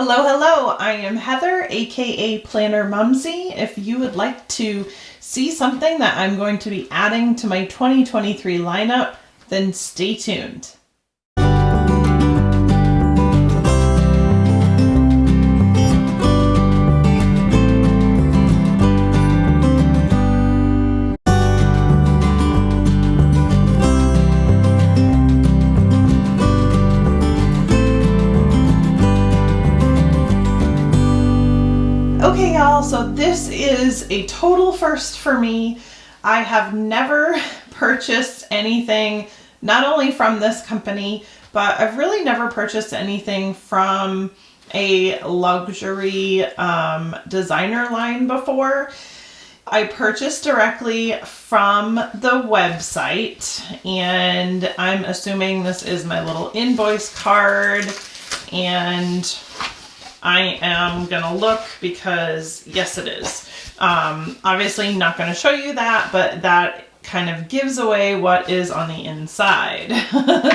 Hello, hello. I am Heather, aka Planner Mumsy. If you would like to see something that I'm going to be adding to my 2023 lineup, then stay tuned. Okay, y'all, so this is a total first for me. I have never purchased anything, not only from this company, but I've really never purchased anything from a luxury designer line before. I purchased directly from the website, and I'm assuming this is my little invoice card, and I am gonna look because yes it is. Obviously not gonna show you that, but that kind of gives away what is on the inside.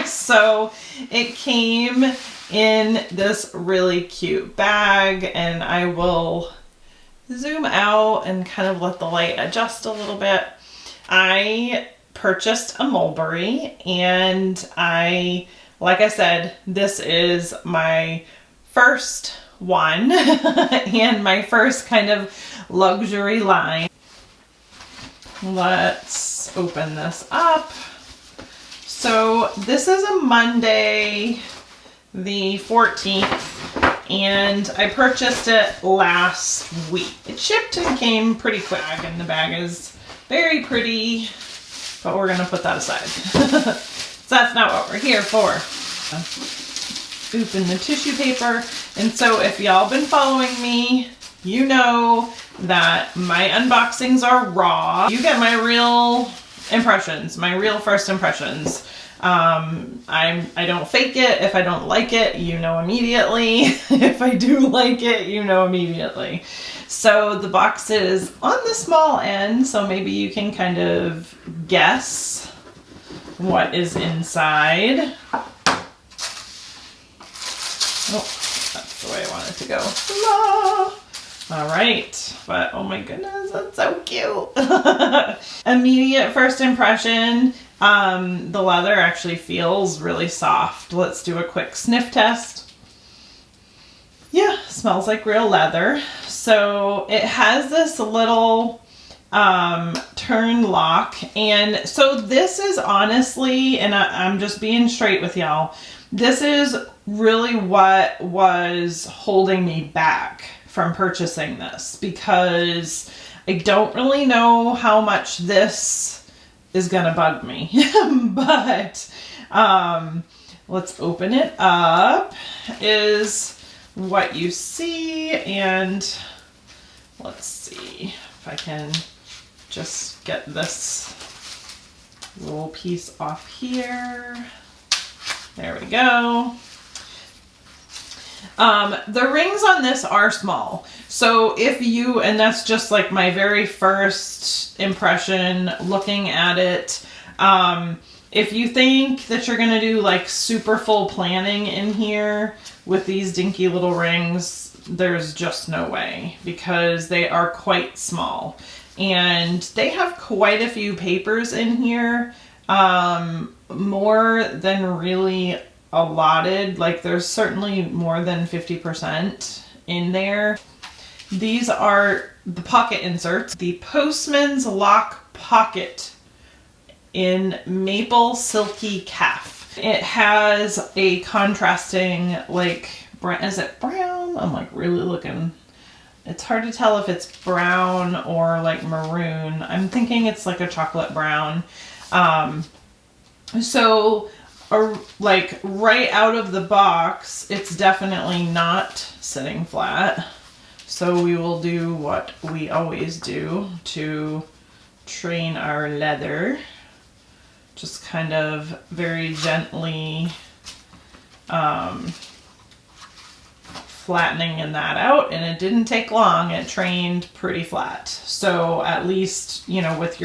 So it came in this really cute bag, and I will zoom out and kind of let the light adjust a little bit. I purchased a Mulberry, and like I said, this is my first one and my first kind of luxury line. Let's open this up. So this is a Monday, the 14th, and I purchased it last week. It shipped and came pretty quick, and the bag is very pretty, but we're gonna put that aside. So that's not what we're here for. Open the tissue paper. And so if y'all been following me, you know that my unboxings are raw. You get my real impressions, my real first impressions. I don't fake it. If I don't like it, you know immediately. If I do like it, you know immediately. So the box is on the small end, so maybe you can kind of guess what is inside. Oh, that's the way I want it to go. All right, but oh my goodness, that's so cute. Immediate first impression, the leather actually feels really soft. Let's do a quick sniff test. Yeah, smells like real leather. So it has this little turn lock, and so this is honestly, and I'm just being straight with y'all, this is really what was holding me back from purchasing this, because I don't really know how much this is gonna bug me. But let's open it up, is what you see, and let's see if I can just get this little piece off here. There we go. The rings on this are small. So if you, and that's just like my very first impression looking at it. If you think that you're gonna do like super full planning in here with these dinky little rings, there's just no way, because they are quite small. And they have quite a few papers in here. More than really allotted. Like there's certainly more than 50% in there. These are the pocket inserts. The Postmans lock pocket in maple silky calf. It has a contrasting, like, is it brown? I'm like really looking. It's hard to tell if it's brown or like maroon. I'm thinking it's like a chocolate brown. So like right out of the box, it's definitely not sitting flat. So we will do what we always do to train our leather. Just kind of very gently flattening that out, and it didn't take long. It trained pretty flat. So at least, you know, with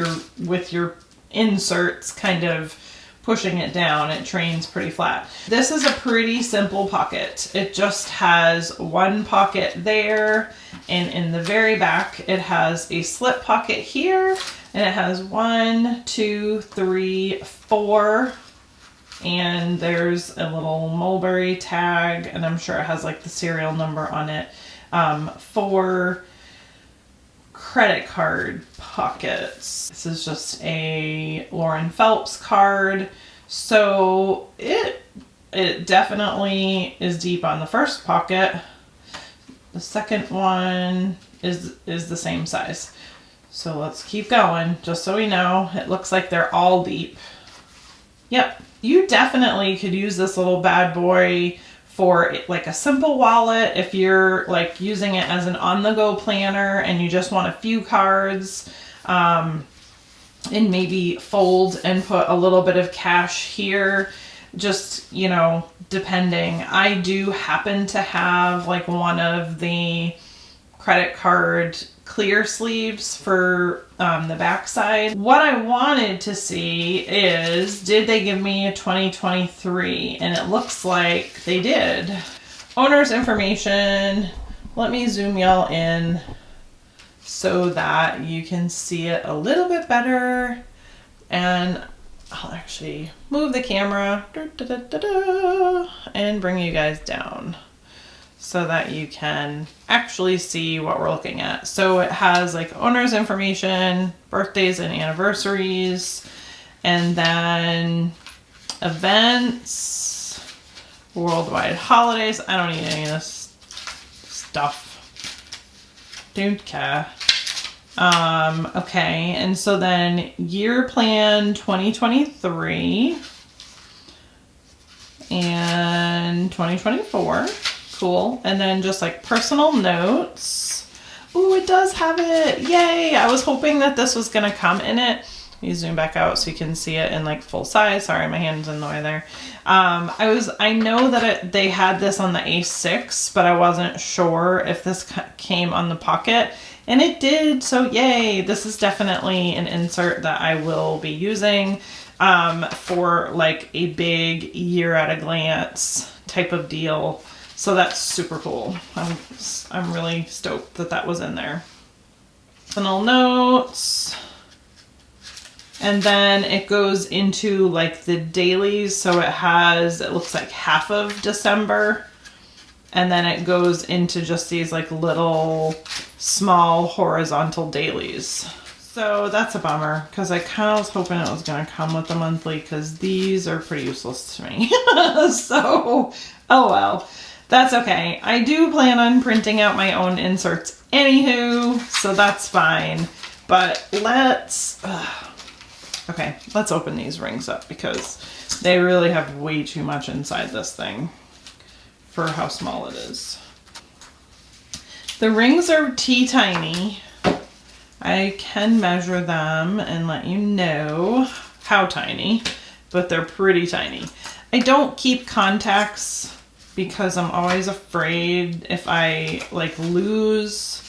your inserts kind of pushing it down, it trains pretty flat. This is a pretty simple pocket. It just has one pocket there, and in the very back it has a slip pocket here, and it has 1, 2, 3, 4, and there's a little Mulberry tag, and I'm sure it has like the serial number on it. 4 credit card pockets. This is just a Lauren Phelps card. So it definitely is deep on the first pocket. The second one is the same size. So let's keep going, just so we know. It looks like they're all deep. Yep, you definitely could use this little bad boy for like a simple wallet if you're like using it as an on-the-go planner and you just want a few cards, and maybe fold and put a little bit of cash here, just, you know, depending. I do happen to have like one of the credit card clear sleeves for the back side. What I wanted to see is, did they give me a 2023? And it looks like they did. Owner's information. Let me zoom y'all in so that you can see it a little bit better. And I'll actually move the camera and bring you guys down so that you can actually see what we're looking at. So it has like owner's information, birthdays and anniversaries, and then events, worldwide holidays. I don't need any of this stuff. Don't care. Okay, and so then year plan 2023 and 2024. Cool. And then just like personal notes. Ooh, it does have it. Yay. I was hoping that this was going to come in it. Let me zoom back out so you can see it in like full size. Sorry, my hand's in the way there. I know that they had this on the A6, but I wasn't sure if this came on the pocket, and it did. So yay. This is definitely an insert that I will be using for like a big year at a glance type of deal. So that's super cool. I'm really stoked that that was in there. Personal notes. And then it goes into like the dailies. So it looks like half of December. And then it goes into just these like little small horizontal dailies. So that's a bummer, because I kind of was hoping it was going to come with the monthly, because these are pretty useless to me. So, oh well. That's okay. I do plan on printing out my own inserts anywho, so that's fine. But let's open these rings up, because they really have way too much inside this thing for how small it is. The rings are teeny. I can measure them and let you know how tiny, but they're pretty tiny. I don't keep contacts because I'm always afraid if I like lose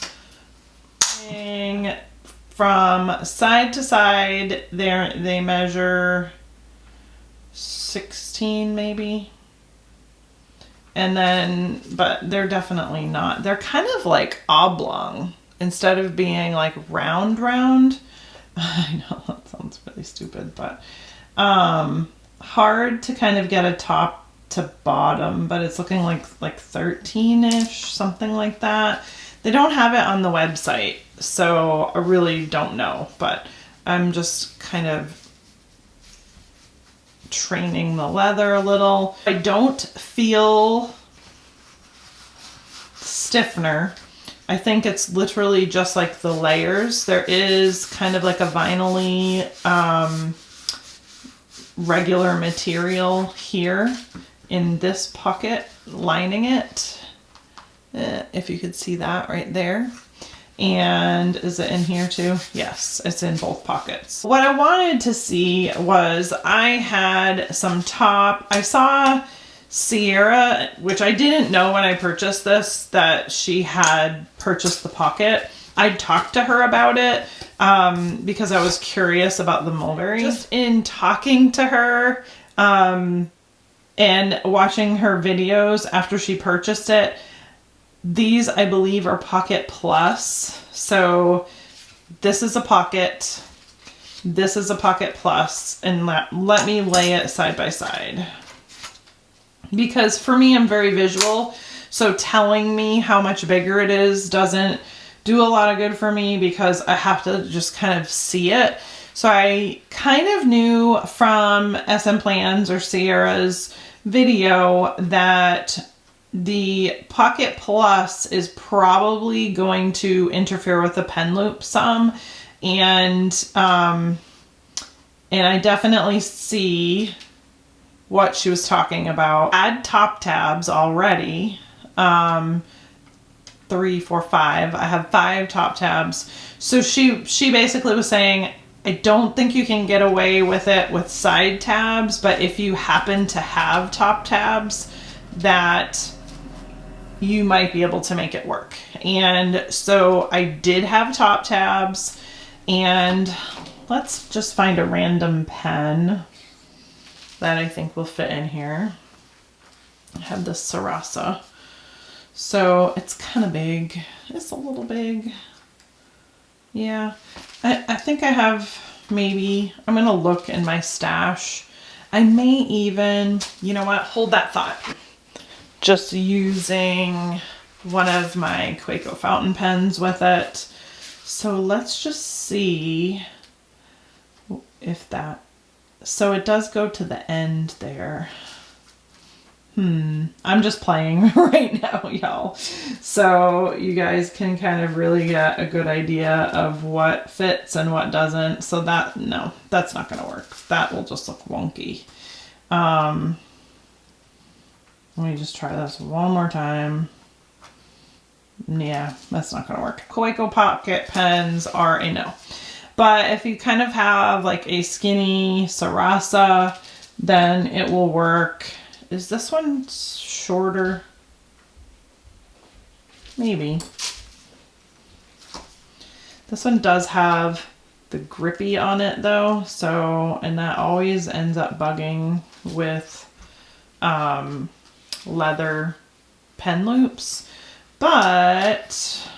from side to side. They measure 16 maybe. And then, but they're definitely not. They're kind of like oblong instead of being like round. I know that sounds really stupid, but hard to kind of get a top to bottom, but it's looking like 13-ish, something like that. They don't have it on the website, so I really don't know, but I'm just kind of training the leather a little. I don't feel stiffener. I think it's literally just like the layers. There is kind of like a vinyl-y regular material here in this pocket lining it, if you could see that right there. And is it in here too? Yes, it's in both pockets. What I wanted to see was, I had some top. I saw Sierra, which I didn't know when I purchased this, that she had purchased the pocket. I talked to her about it because I was curious about the Mulberry. Just in talking to her and watching her videos after she purchased it, these I believe are Pocket Plus. So this is a Pocket, this is a Pocket Plus, and let me lay it side by side. Because for me, I'm very visual, so telling me how much bigger it is doesn't do a lot of good for me because I have to just kind of see it. So I kind of knew from SM Plans or Sierra's video that the Pocket Plus is probably going to interfere with the pen loop some, and I definitely see what she was talking about. Add top tabs already. 3, 4, 5. I have 5 top tabs. So she basically was saying, I don't think you can get away with it with side tabs, but if you happen to have top tabs, that you might be able to make it work. And so I did have top tabs, and let's just find a random pen that I think will fit in here. I have this Sarasa. So it's kind of big. It's a little big. Yeah, I think I have maybe, I'm going to look in my stash. I may even, you know what, hold that thought. Just using one of my Quaco fountain pens with it. So let's just see if that, so it does go to the end there. I'm just playing right now, y'all. So you guys can kind of really get a good idea of what fits and what doesn't. So that, no, that's not going to work. That will just look wonky. Let me just try this one more time. Yeah, that's not going to work. Quaco pocket pens are a no. But if you kind of have like a skinny Sarasa, then it will work. Is this one shorter? Maybe. This one does have the grippy on it though, so, and that always ends up bugging with leather pen loops. But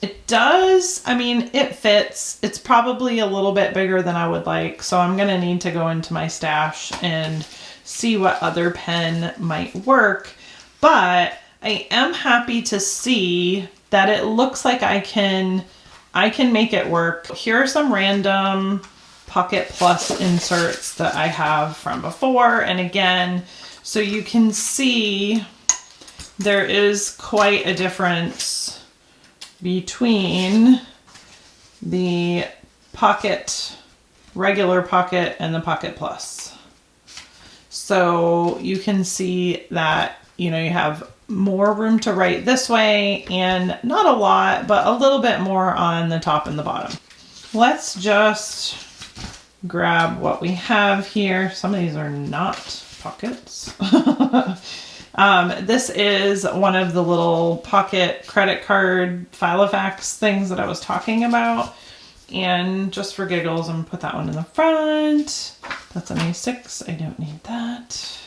it does, I mean, it fits. It's probably a little bit bigger than I would like, so I'm gonna need to go into my stash and see what other pen might work. But I am happy to see that it looks like I can make it work. Here are some random Pocket Plus inserts that I have from before, and again, so you can see there is quite a difference between the Pocket, regular Pocket, and the Pocket Plus. So you can see that, you know, you have more room to write this way, and not a lot, but a little bit more on the top and the bottom. Let's just grab what we have here. Some of these are not pockets. This is one of the little pocket credit card Filofax things that I was talking about. And just for giggles, I'm gonna put that one in the front. That's an A6, I don't need that.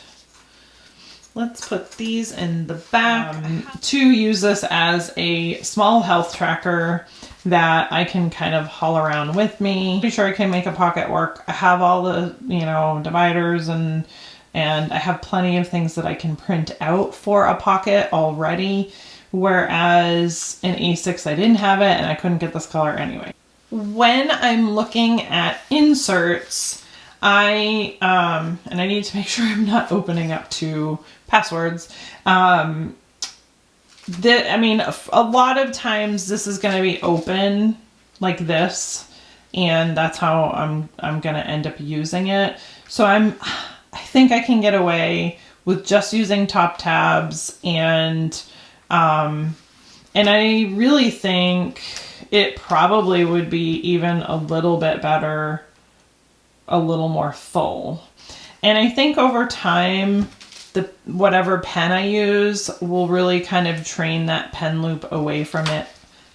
Let's put these in the back to use this as a small health tracker that I can kind of haul around with me. Pretty sure I can make a pocket work. I have all the, you know, dividers and I have plenty of things that I can print out for a pocket already. Whereas in A6 I didn't have it and I couldn't get this color anyway. When I'm looking at inserts, and I need to make sure I'm not opening up to passwords. I mean, a lot of times this is going to be open like this, and that's how I'm going to end up using it. So I think I can get away with just using top tabs, and I really think it probably would be even a little bit better, a little more full. And I think over time, whatever pen I use will really kind of train that pen loop away from it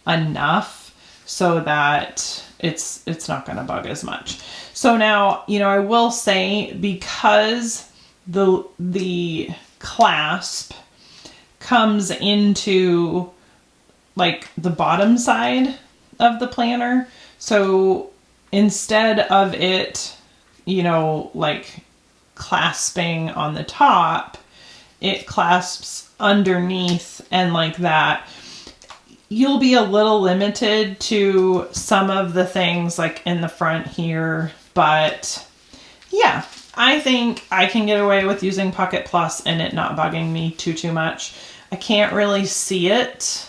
enough so that it's not going to bug as much. So now, you know, I will say, because the clasp comes into like the bottom side of the planner, so instead of it, you know, like clasping on the top, it clasps underneath and like that. You'll be a little limited to some of the things like in the front here, but yeah, I think I can get away with using Pocket Plus and it not bugging me too much. I can't really see it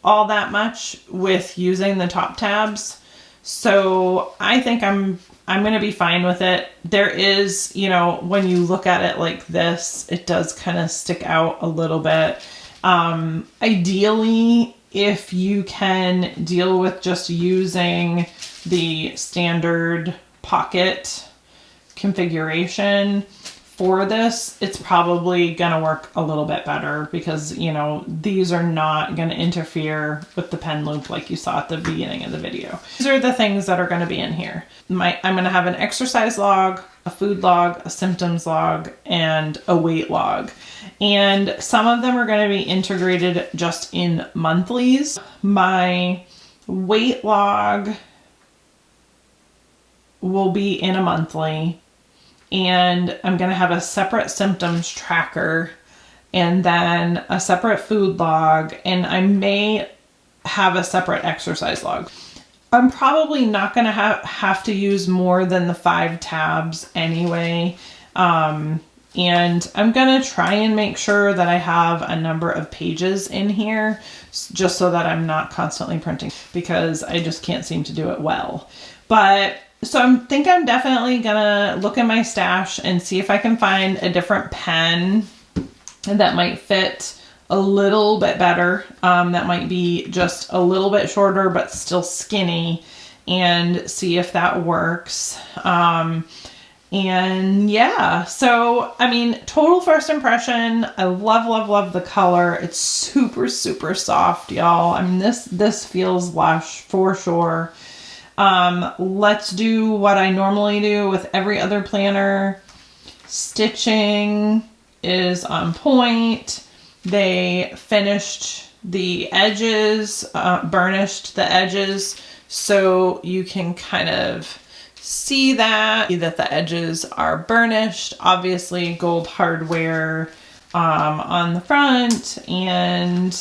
all that much with using the top tabs. So I think I'm going to be fine with it. There is, you know, when you look at it like this, it does kind of stick out a little bit. Ideally, if you can deal with just using the standard pocket configuration for this, it's probably gonna work a little bit better, because, you know, these are not gonna interfere with the pen loop like you saw at the beginning of the video. These are the things that are gonna be in here. I'm gonna have an exercise log, a food log, a symptoms log, and a weight log. And some of them are gonna be integrated just in monthlies. My weight log will be in a monthly, and I'm going to have a separate symptoms tracker and then a separate food log, and I may have a separate exercise log. I'm probably not going to have to use more than the 5 tabs anyway. And I'm going to try and make sure that I have a number of pages in here, just so that I'm not constantly printing, because I just can't seem to do it well. But so I think I'm definitely gonna look in my stash and see if I can find a different pen that might fit a little bit better. That might be just a little bit shorter but still skinny, and see if that works. And yeah, so I mean, total first impression, I love the color. It's super soft, y'all. I mean, this feels lush for sure. Let's do what I normally do with every other planner. Stitching is on point. They finished the edges, burnished the edges, so you can kind of see that the edges are burnished. Obviously gold hardware on the front, and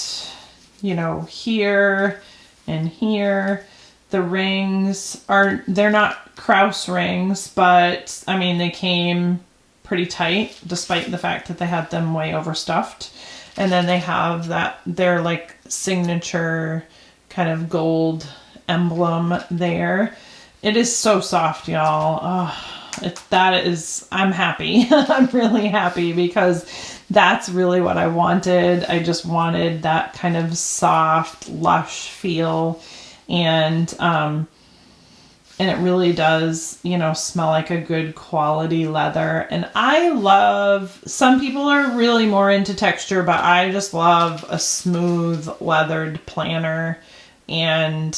you know, here and here. The rings they're not Krause rings, but I mean, they came pretty tight despite the fact that they had them way overstuffed. And then they have their like signature kind of gold emblem there. It is so soft, y'all. Oh, I'm happy. I'm really happy, because that's really what I wanted. I just wanted that kind of soft, lush feel. And it really does, you know, smell like a good quality leather. And some people are really more into texture, but I just love a smooth leathered planner and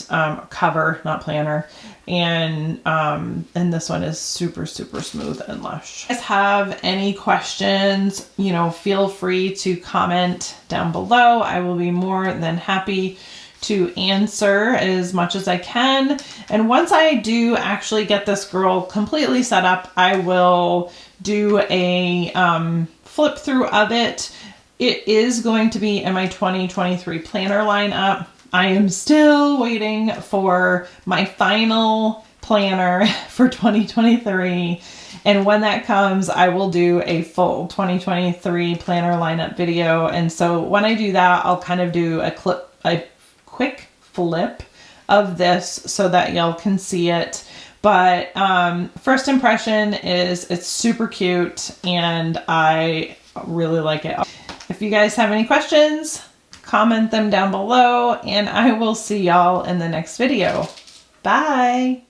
cover, not planner. And this one is super smooth and lush. If you guys have any questions, you know, feel free to comment down below. I will be more than happy to answer as much as I can. And once I do actually get this girl completely set up, I will do a flip through of it. It is going to be in my 2023 planner lineup. I am still waiting for my final planner for 2023. And when that comes, I will do a full 2023 planner lineup video. And so when I do that, I'll kind of do a quick flip of this so that y'all can see it. But first impression is it's super cute, and I really like it. If you guys have any questions, comment them down below, and I will see y'all in the next video. Bye!